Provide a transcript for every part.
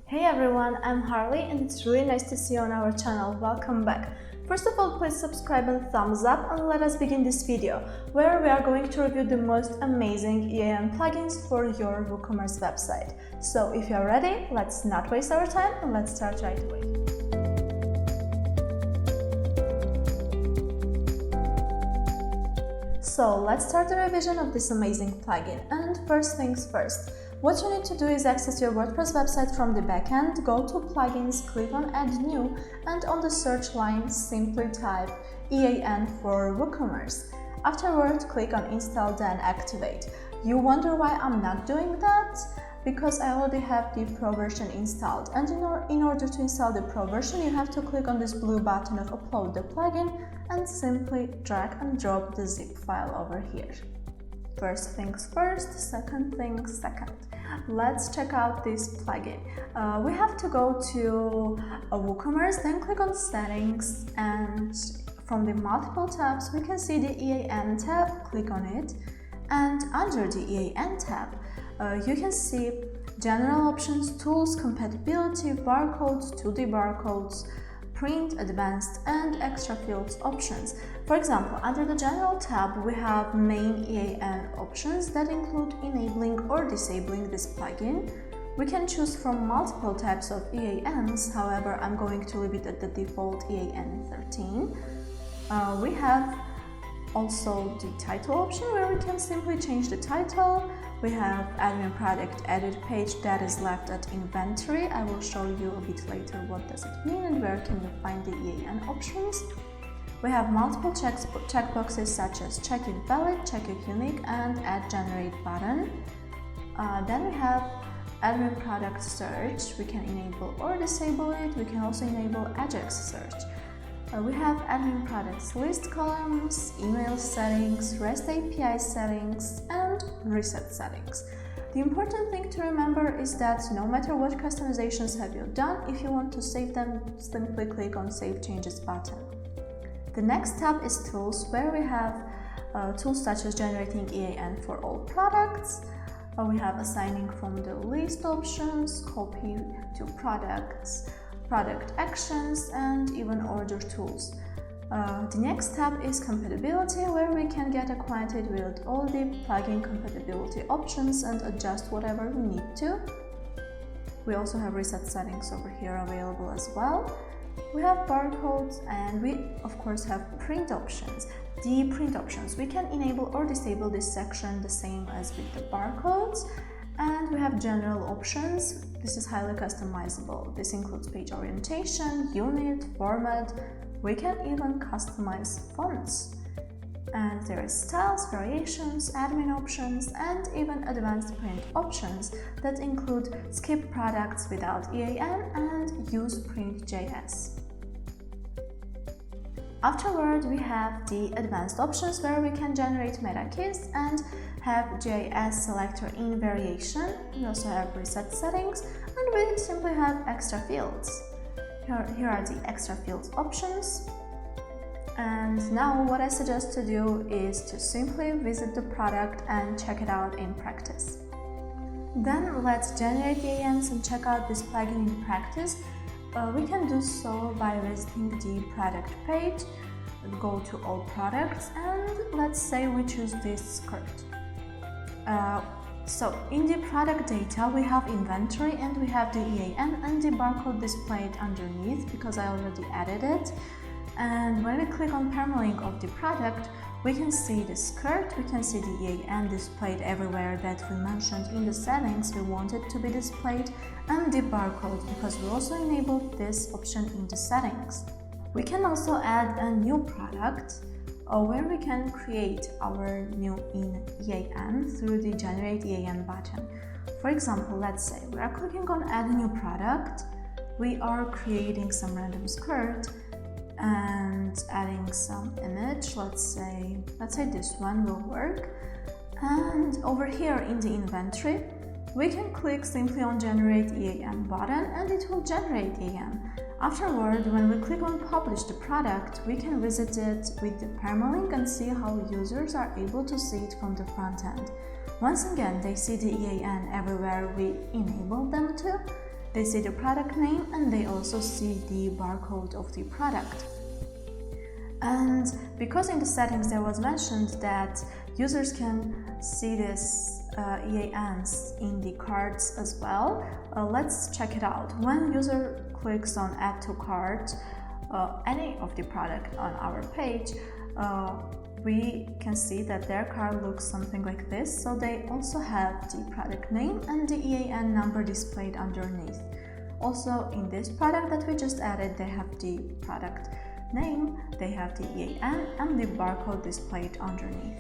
Hey everyone, I'm Harley and it's really nice to see you on our channel. Welcome back. First of all, please subscribe and thumbs up, and let us begin this video where we are going to review the most amazing EAN plugins for your WooCommerce website. So if you are ready, let's not waste our time and let's start right away. So let's start the revision of this amazing plugin, and first things first. What you need to do is access your WordPress website from the backend, go to Plugins, click on Add New, and on the search line simply type EAN for WooCommerce. Afterward, click on Install, then Activate. You wonder why I'm not doing that? Because I already have the Pro version installed, and in order to install the Pro version, you have to click on this blue button of Upload the plugin and simply drag and drop the zip file over here. First things first, second things second. Let's check out this plugin. We have to go to WooCommerce, then click on Settings, and from the multiple tabs we can see the EAN tab, click on it, and under the EAN tab you can see General Options, Tools, Compatibility, Barcodes, 2D Barcodes, Print, Advanced, and Extra Fields options. For example, under the General tab, we have main EAN options that include enabling or disabling this plugin. We can choose from multiple types of EANs, however, I'm going to leave it at the default EAN 13. We have also the title option where we can simply change the title. We have admin product edit page that is left at inventory. I will show you a bit later what does it mean and where can you find the EAN options. We have multiple checkboxes such as check it valid, check it unique, and add generate button. Then we have admin product search. We can enable or disable it. We can also enable Ajax search. We have admin products list columns, email settings, REST API settings, and reset settings. The important thing to remember is that no matter what customizations have you done, if you want to save them, simply click on Save Changes button. The next tab is Tools, where we have tools such as generating EAN for all products. We have assigning from the list options, copy to products, product actions, and even order tools. The next tab is Compatibility, where we can get acquainted with all the plugin compatibility options and adjust whatever we need to. We also have reset settings over here available as well. We have barcodes, and we of course have print options. The print options, we can enable or disable this section the same as with the barcodes. And we have general options. This is highly customizable. This includes page orientation, unit, format. We can even customize fonts. And there is styles, variations, admin options, and even advanced print options that include skip products without EAN and use print.js. Afterward, we have the advanced options where we can generate meta keys and have JS selector in variation. We also have reset settings, and we simply have extra fields. Here are the extra fields options. And now what I suggest to do is to simply visit the product and check it out in practice. Then let's generate EANs and check out this plugin in practice. We can do so by visiting the product page, go to all products, and let's say we choose this skirt. So in the product data we have inventory, and we have the EAN and the barcode displayed underneath because I already added it. And when we click on permalink of the product, we can see the skirt, we can see the EAN displayed everywhere that we mentioned in the settings we want it to be displayed, and the barcode because we also enabled this option in the settings. We can also add a new product where we can create our new EAN through the Generate EAN button. For example, let's say we are clicking on Add a new product, we are creating some random skirt and adding some image. Let's say this one will work. And over here in the inventory, we can click simply on Generate EAN button and it will generate EAN. Afterward, when we click on Publish the product, we can visit it with the permalink and see how users are able to see it from the front end. Once again, they see the EAN everywhere we enable them to, They see the product name and they also see the barcode of the product. And because in the settings there was mentioned that users can see this EANs in the cards as well, let's check it out. When user clicks on add to cart any of the product on our page, we can see that their cart looks something like this. So they also have the product name and the EAN number displayed underneath. Also in this product that we just added, they have the product name, they have the EAN and the barcode displayed underneath.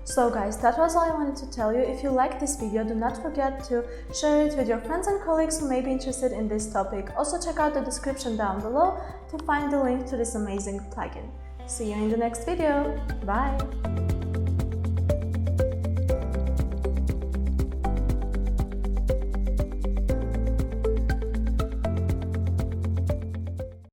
So guys, that was all I wanted to tell you. If you liked this video, do not forget to share it with your friends and colleagues who may be interested in this topic. Also check out the description down below to find the link to this amazing plugin. See you in the next video. Bye!